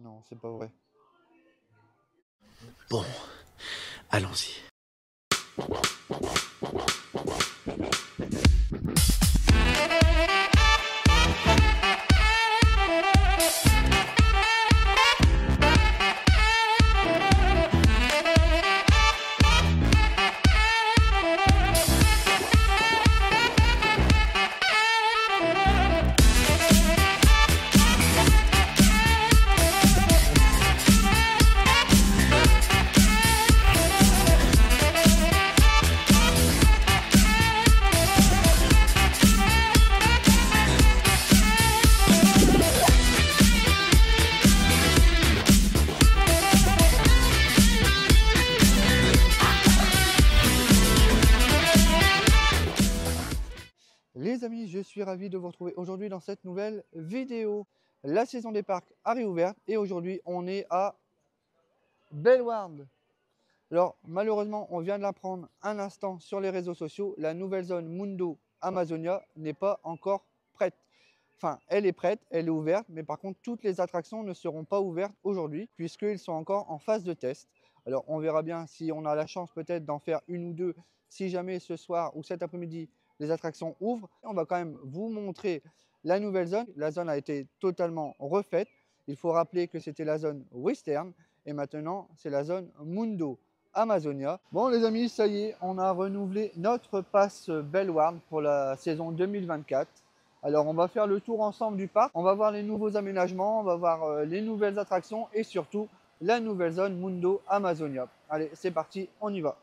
Non, c'est pas vrai. Bon, allons-y. Les amis, je suis ravi de vous retrouver aujourd'hui dans cette nouvelle vidéo. La saison des parcs a réouvert et aujourd'hui on est à Bellward. Alors malheureusement, on vient de l'apprendre un instant sur les réseaux sociaux, la nouvelle zone Mundo Amazonia n'est pas encore prête. Enfin, elle est prête, elle est ouverte, mais par contre toutes les attractions ne seront pas ouvertes aujourd'hui puisqu'ils sont encore en phase de test. Alors on verra bien si on a la chance peut-être d'en faire une ou deux si jamais ce soir ou cet après-midi les attractions ouvrent. On va quand même vous montrer la nouvelle zone. La zone a été totalement refaite. Il faut rappeler que c'était la zone Western et maintenant c'est la zone Mundo Amazonia. Bon les amis, ça y est, on a renouvelé notre pass Bellward pour la saison 2024. Alors on va faire le tour ensemble du parc, on va voir les nouveaux aménagements, on va voir les nouvelles attractions et surtout la nouvelle zone Mundo Amazonia. Allez, c'est parti, on y va.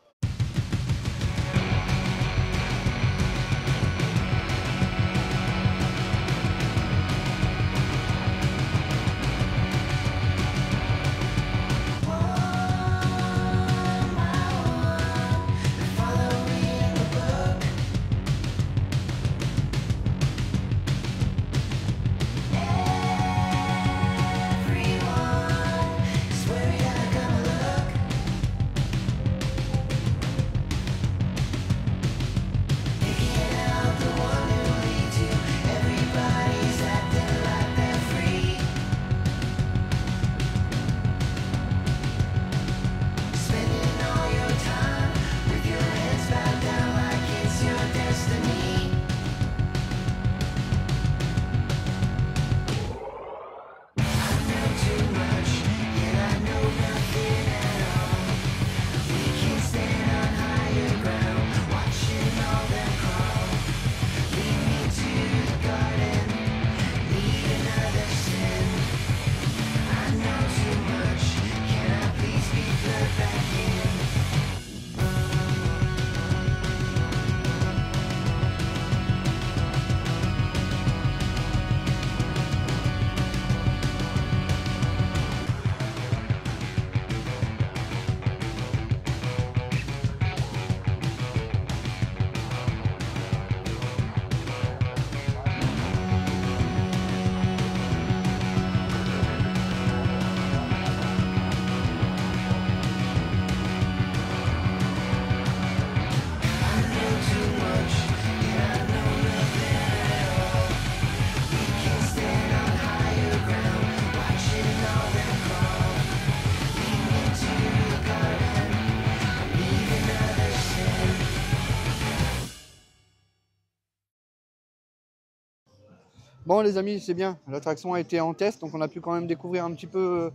Bon les amis, c'est bien, l'attraction a été en test, donc on a pu quand même découvrir un petit peu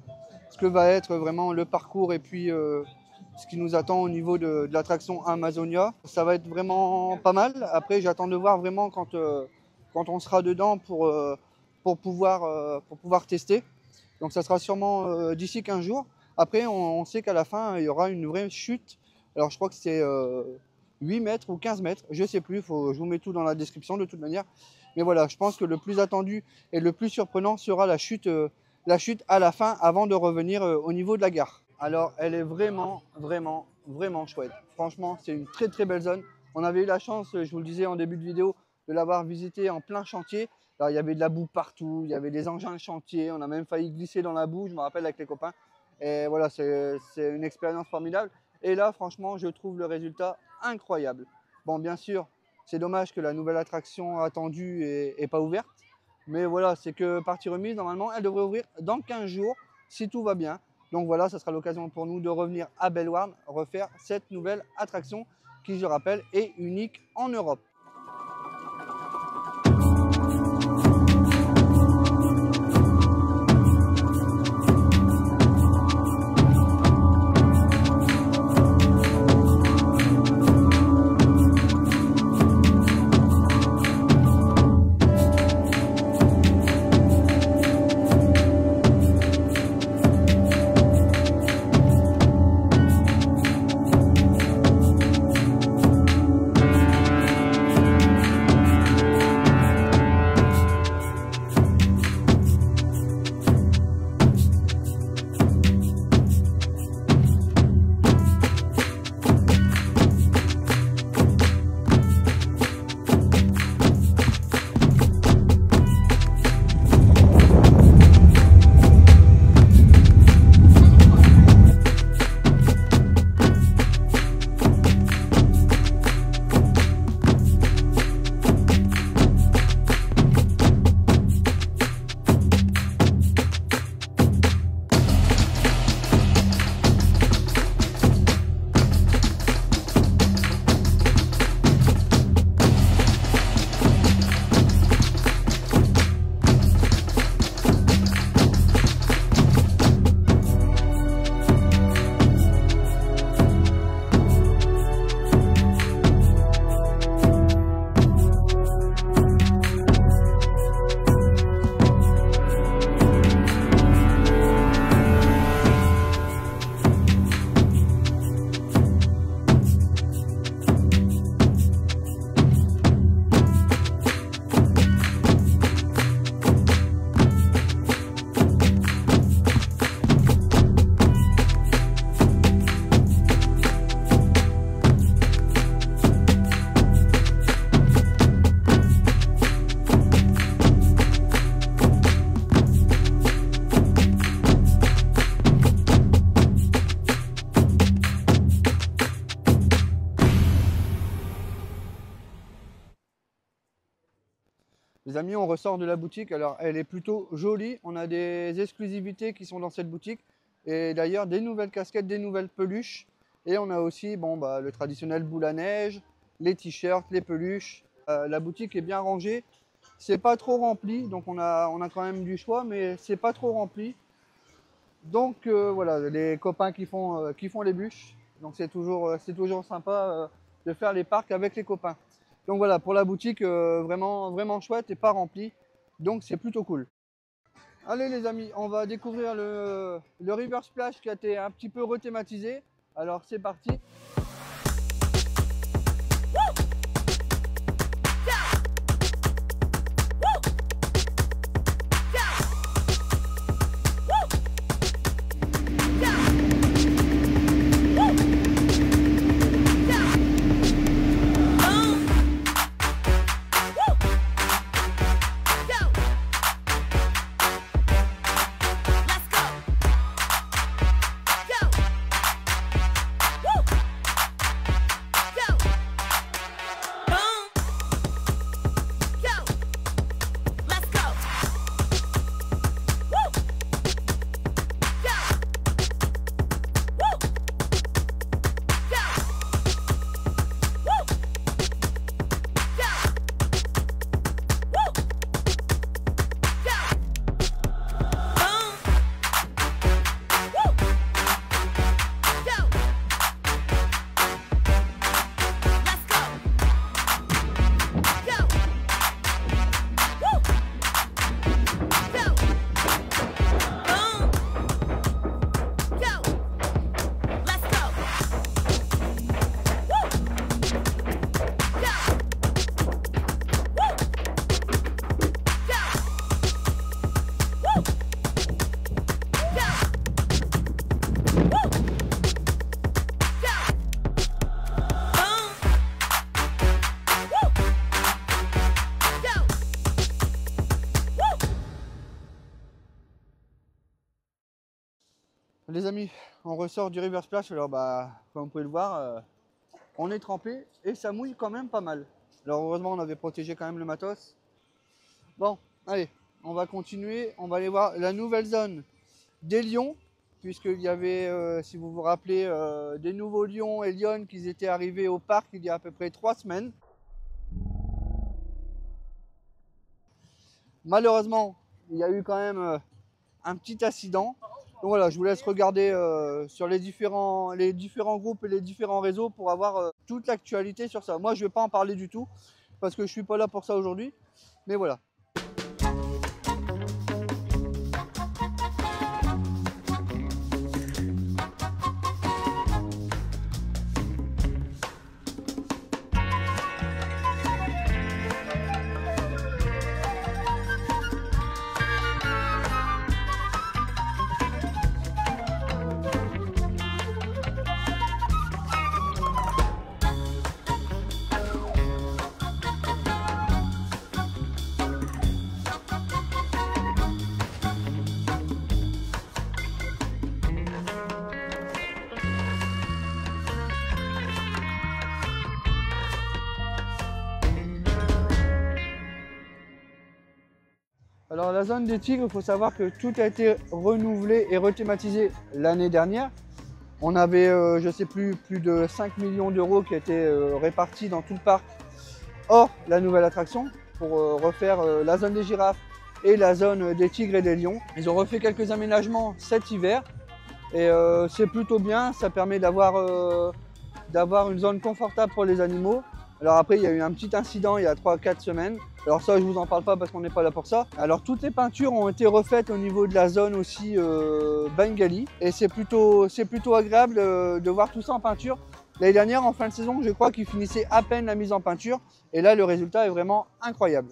ce que va être vraiment le parcours et puis ce qui nous attend au niveau de l'attraction Amazonia. Ça va être vraiment pas mal. Après, j'attends de voir vraiment quand on sera dedans pour pouvoir tester. Donc ça sera sûrement d'ici 15 jours. Après, on sait qu'à la fin, il y aura une vraie chute. Alors je crois que c'est 8 mètres ou 15 mètres, je ne sais plus, je vous mets tout dans la description de toute manière. Mais voilà, je pense que le plus attendu et le plus surprenant sera la chute à la fin avant de revenir au niveau de la gare. Alors, elle est vraiment, vraiment, vraiment chouette. Franchement, c'est une très, très belle zone. On avait eu la chance, je vous le disais en début de vidéo, de l'avoir visité en plein chantier. Alors, il y avait de la boue partout, il y avait des engins de chantier. On a même failli glisser dans la boue, je me rappelle, avec les copains. Et voilà, c'est une expérience formidable. Et là, franchement, je trouve le résultat incroyable. Bon, bien sûr, c'est dommage que la nouvelle attraction attendue n'est pas ouverte. Mais voilà, c'est que partie remise, normalement, elle devrait ouvrir dans 15 jours. si tout va bien. Donc voilà, ça sera l'occasion pour nous de revenir à Bellewaerde, refaire cette nouvelle attraction qui, je rappelle, est unique en Europe. Les amis, on ressort de la boutique. Alors, elle est plutôt jolie. On a des exclusivités qui sont dans cette boutique. Et d'ailleurs, des nouvelles casquettes, des nouvelles peluches. Et on a aussi le traditionnel boule à neige, les t-shirts, les peluches. La boutique est bien rangée. C'est pas trop rempli. Donc, on a quand même du choix, mais c'est pas trop rempli. Donc, voilà, les copains qui font les bûches. Donc, c'est toujours sympa de faire les parcs avec les copains. Donc voilà, pour la boutique, vraiment, vraiment chouette et pas remplie. Donc c'est plutôt cool. Allez les amis, on va découvrir le River Splash qui a été un petit peu rethématisé. Alors c'est parti. Les amis, on ressort du River Splash. Alors comme vous pouvez le voir, on est trempé et ça mouille quand même pas mal. Alors heureusement on avait protégé quand même le matos. Bon, allez, on va continuer. On va aller voir la nouvelle zone des lions, puisqu'il y avait, si vous vous rappelez, des nouveaux lions et lionnes qui étaient arrivés au parc il y a à peu près 3 semaines. Malheureusement, il y a eu quand même un petit accident. Donc voilà, je vous laisse regarder sur les différents groupes et les différents réseaux pour avoir toute l'actualité sur ça. Moi, je ne vais pas en parler du tout parce que je ne suis pas là pour ça aujourd'hui. Mais voilà. Alors la zone des tigres, il faut savoir que tout a été renouvelé et rethématisé l'année dernière. On avait, je ne sais plus de 5 millions d'euros qui étaient répartis dans tout le parc, hors la nouvelle attraction, pour refaire la zone des girafes et la zone des tigres et des lions. Ils ont refait quelques aménagements cet hiver et c'est plutôt bien, ça permet d'avoir une zone confortable pour les animaux. Alors après, il y a eu un petit incident il y a 3-4 semaines. Alors ça, je ne vous en parle pas parce qu'on n'est pas là pour ça. Alors toutes les peintures ont été refaites au niveau de la zone aussi Bengali. Et c'est plutôt agréable de voir tout ça en peinture. L'année dernière, en fin de saison, je crois qu'ils finissaient à peine la mise en peinture. Et là, le résultat est vraiment incroyable.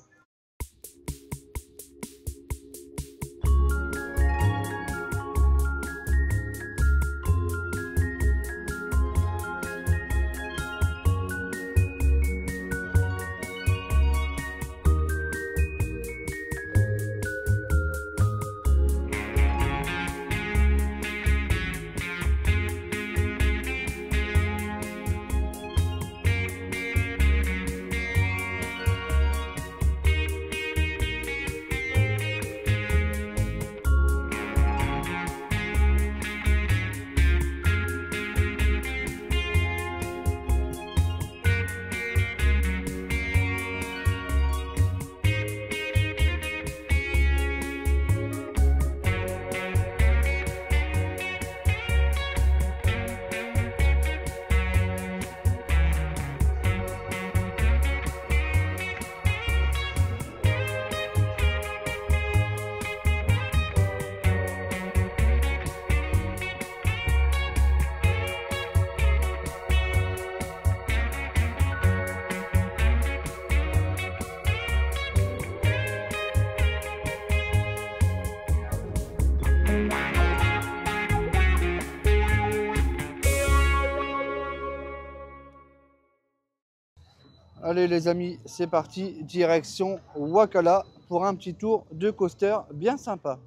Allez les amis, c'est parti, direction Wakala pour un petit tour de coaster bien sympa.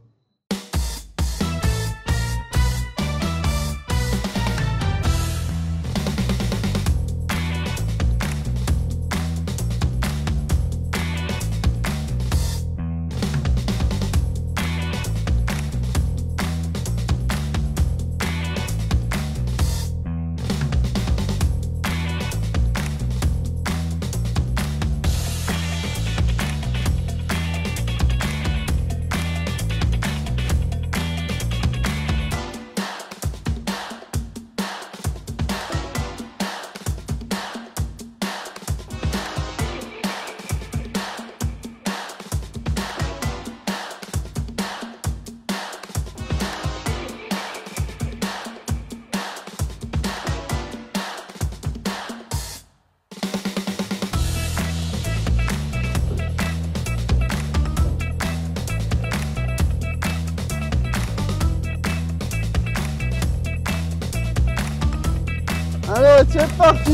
Allez, c'est parti!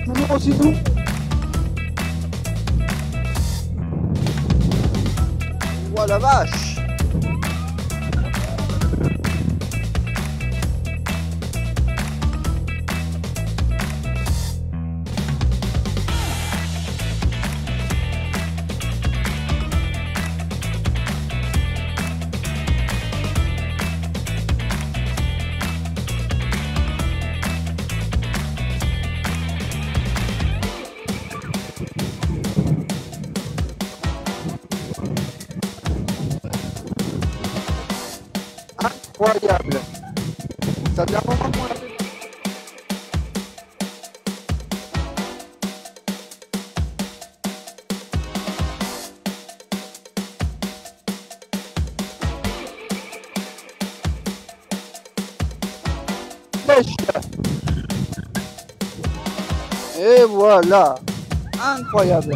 Toujours aussi doux. Oh la vache! incroyable. Ça fait un moment qu'on l'a fait. Pêche. Et voilà, incroyable.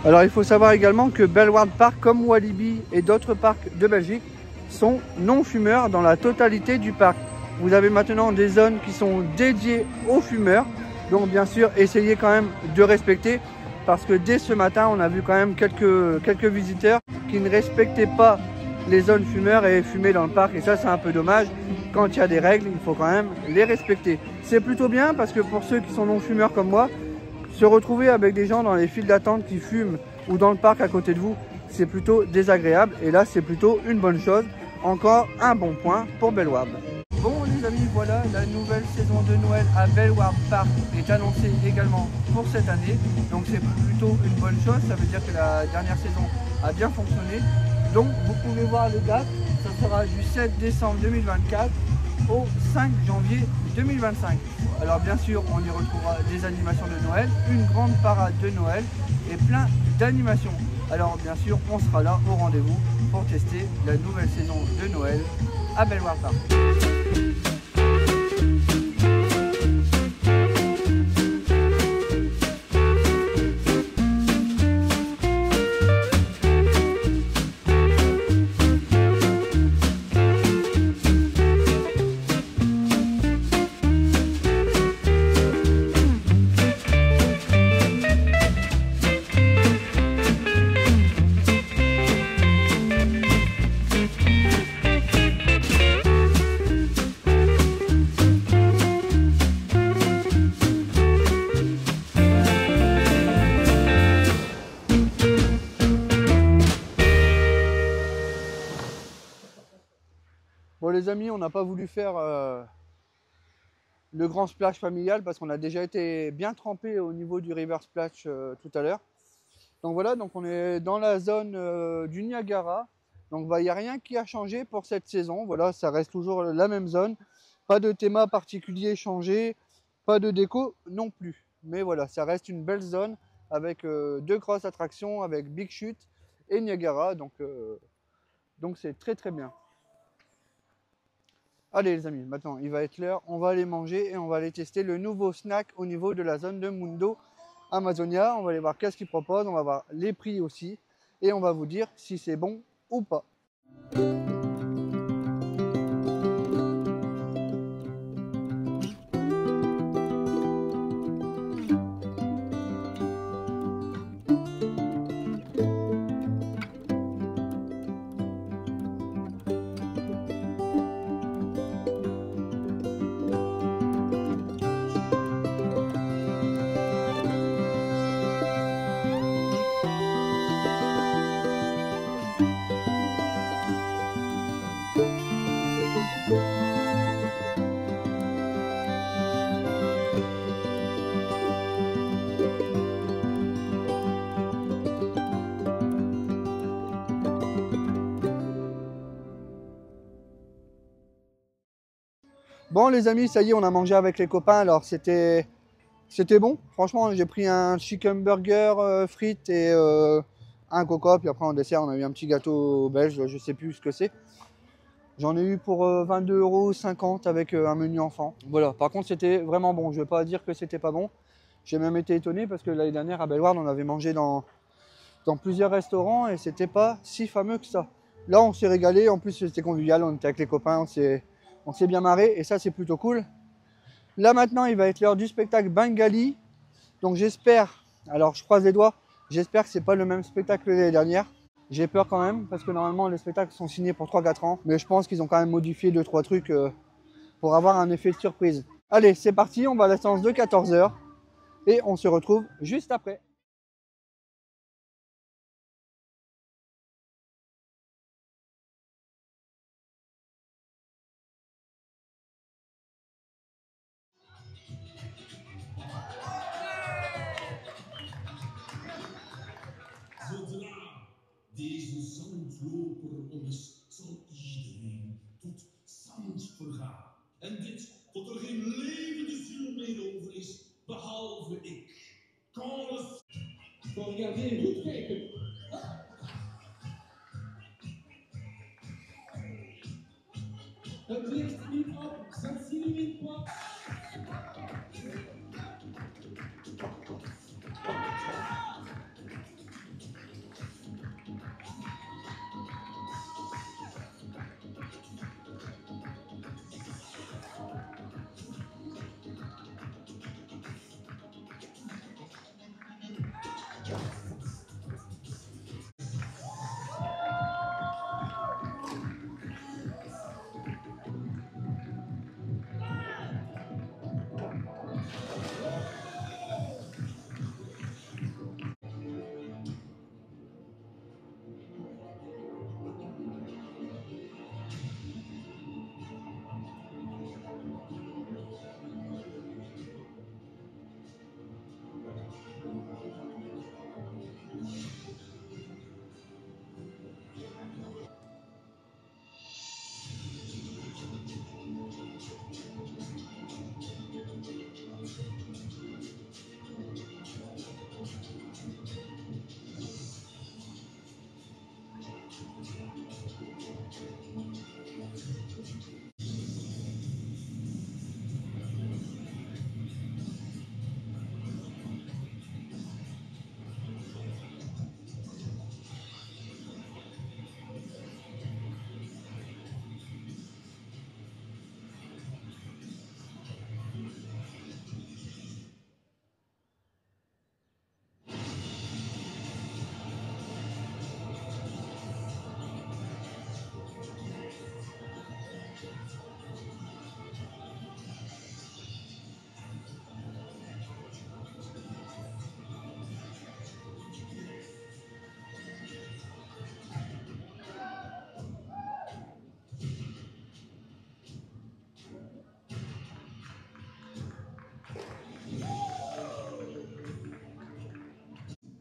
Alors il faut savoir également que Bellewaerde Park, comme Walibi et d'autres parcs de Belgique, sont non fumeurs dans la totalité du parc. Vous avez maintenant des zones qui sont dédiées aux fumeurs, donc bien sûr essayez quand même de respecter, parce que dès ce matin on a vu quand même quelques visiteurs qui ne respectaient pas les zones fumeurs et fumaient dans le parc, et ça c'est un peu dommage. Quand il y a des règles, il faut quand même les respecter. C'est plutôt bien parce que pour ceux qui sont non fumeurs comme moi, se retrouver avec des gens dans les files d'attente qui fument ou dans le parc à côté de vous, c'est plutôt désagréable, et là c'est plutôt une bonne chose. Encore un bon point pour Bellewaerde. Bon les amis, voilà, la nouvelle saison de Noël à Bellewaerde Park est annoncée également pour cette année. Donc c'est plutôt une bonne chose, ça veut dire que la dernière saison a bien fonctionné. Donc vous pouvez voir les dates, ça sera du 7 décembre 2024 au 5 janvier 2025. Alors bien sûr, on y retrouvera des animations de Noël, une grande parade de Noël et plein d'animations. Alors bien sûr, on sera là au rendez-vous pour tester la nouvelle saison de Noël à Bellewaerde Park. Bon les amis, on n'a pas voulu faire le grand splash familial parce qu'on a déjà été bien trempé au niveau du river splash tout à l'heure. Donc voilà, donc on est dans la zone du Niagara. Donc il n'y a rien qui a changé pour cette saison. Voilà, ça reste toujours la même zone. Pas de thème particulier changé, pas de déco non plus. Mais voilà, ça reste une belle zone avec deux grosses attractions avec Big Chute et Niagara. Donc c'est très très bien. Allez les amis, maintenant il va être l'heure, on va aller manger et on va aller tester le nouveau snack au niveau de la zone de Mundo Amazonia. On va aller voir qu'est-ce qu'ils proposent, on va voir les prix aussi et on va vous dire si c'est bon ou pas. Bon les amis, ça y est, on a mangé avec les copains, alors c'était bon. Franchement, j'ai pris un chicken burger, frites et un coca, puis après en dessert, on a eu un petit gâteau belge, je sais plus ce que c'est. J'en ai eu pour 22,50 € avec un menu enfant. Voilà, par contre c'était vraiment bon, je ne vais pas dire que c'était pas bon. J'ai même été étonné parce que l'année dernière à Bellewaerde, on avait mangé dans plusieurs restaurants et c'était pas si fameux que ça. Là, on s'est régalé, en plus c'était convivial, on était avec les copains, on s'est bien marré et ça c'est plutôt cool. Là maintenant, il va être l'heure du spectacle Bengali. Donc j'espère, alors je croise les doigts, j'espère que c'est pas le même spectacle que l'année dernière. J'ai peur quand même parce que normalement les spectacles sont signés pour 3-4 ans. Mais je pense qu'ils ont quand même modifié 2-3 trucs pour avoir un effet de surprise. Allez, c'est parti, on va à la séance de 14 h et on se retrouve juste après. Faut regarder Woodcake. Het ligt niet op, dat zien we niet op.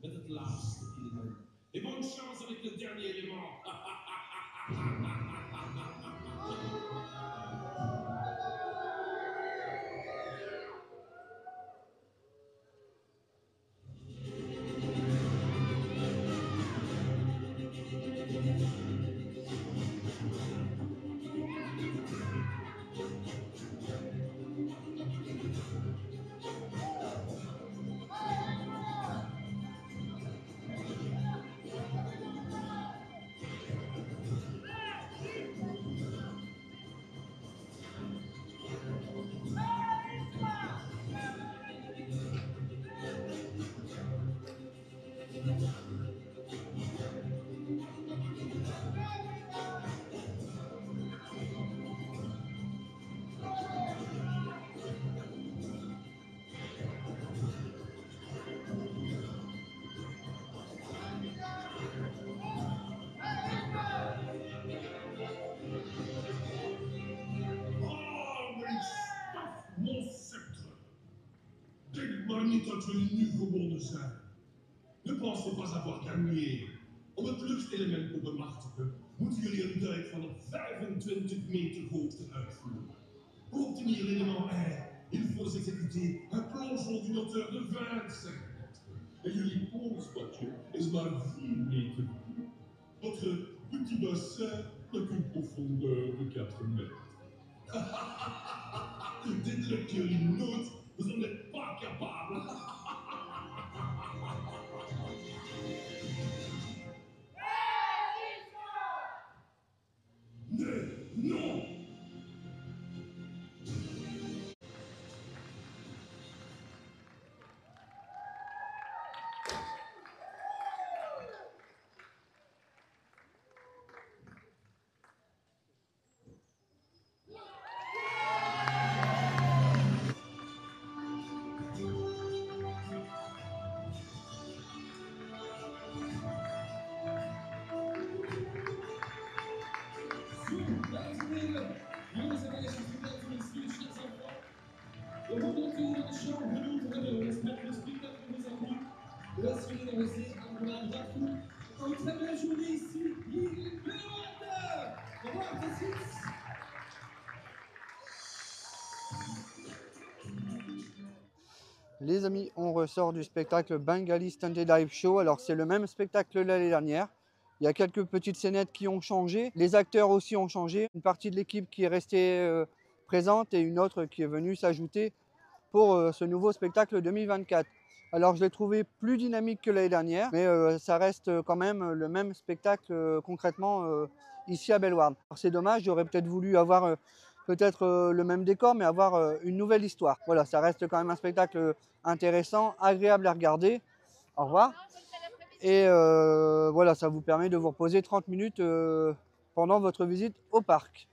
Met het laatste element. Et bonne chance avec le dernier élément. Mon sceptre. Denk maar niet dat jullie nu gewonnen zijn. Ne pensez pas avoir gagné. Om het luchtelement te bemachtigen, moeten jullie een duik van op 25 meter hoogte uitvoeren. Pour obtenir l'élément R, il faut exécuter un plongeon d'une hauteur de 25 mètres. Et jullie polsbadje is maar 4 meter. Votre petit bassin n'a qu'une profondeur de 4 mètres. Dit lukt jullie nooit, vous n'en êtes pas capable. Nee, non. Jongens en meisjes, mesdames et messieurs, chers enfants, le retour de chant velours de respect le spectacle que nous avons de la soirée d'arrosée à Moulin Rafou. Une très belle journée ici, il pleut. Au revoir, merci. Les amis, on ressort du spectacle Bengali Stunted Live Show. Alors c'est le même spectacle l'année dernière. Il y a quelques petites scénettes qui ont changé. Les acteurs aussi ont changé. Une partie de l'équipe qui est restée présente et une autre qui est venue s'ajouter pour ce nouveau spectacle 2024. Alors je l'ai trouvé plus dynamique que l'année dernière, mais ça reste quand même le même spectacle concrètement ici à Bellewaerde. C'est dommage, j'aurais peut-être voulu avoir peut-être le même décor, mais avoir une nouvelle histoire. Voilà, ça reste quand même un spectacle intéressant, agréable à regarder. Au revoir. Et voilà, ça vous permet de vous reposer 30 minutes pendant votre visite au parc.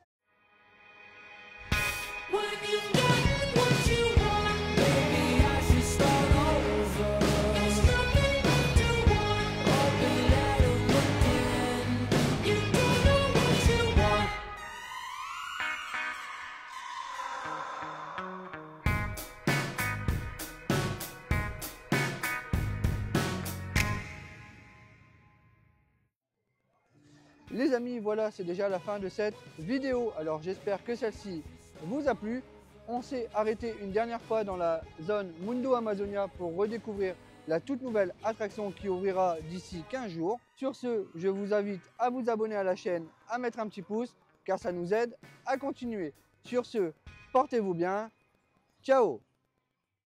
Les amis, voilà, c'est déjà la fin de cette vidéo. Alors j'espère que celle-ci vous a plu. On s'est arrêté une dernière fois dans la zone Mundo Amazonia pour redécouvrir la toute nouvelle attraction qui ouvrira d'ici 15 jours. Sur ce, je vous invite à vous abonner à la chaîne, à mettre un petit pouce, car ça nous aide à continuer. Sur ce, portez-vous bien. Ciao!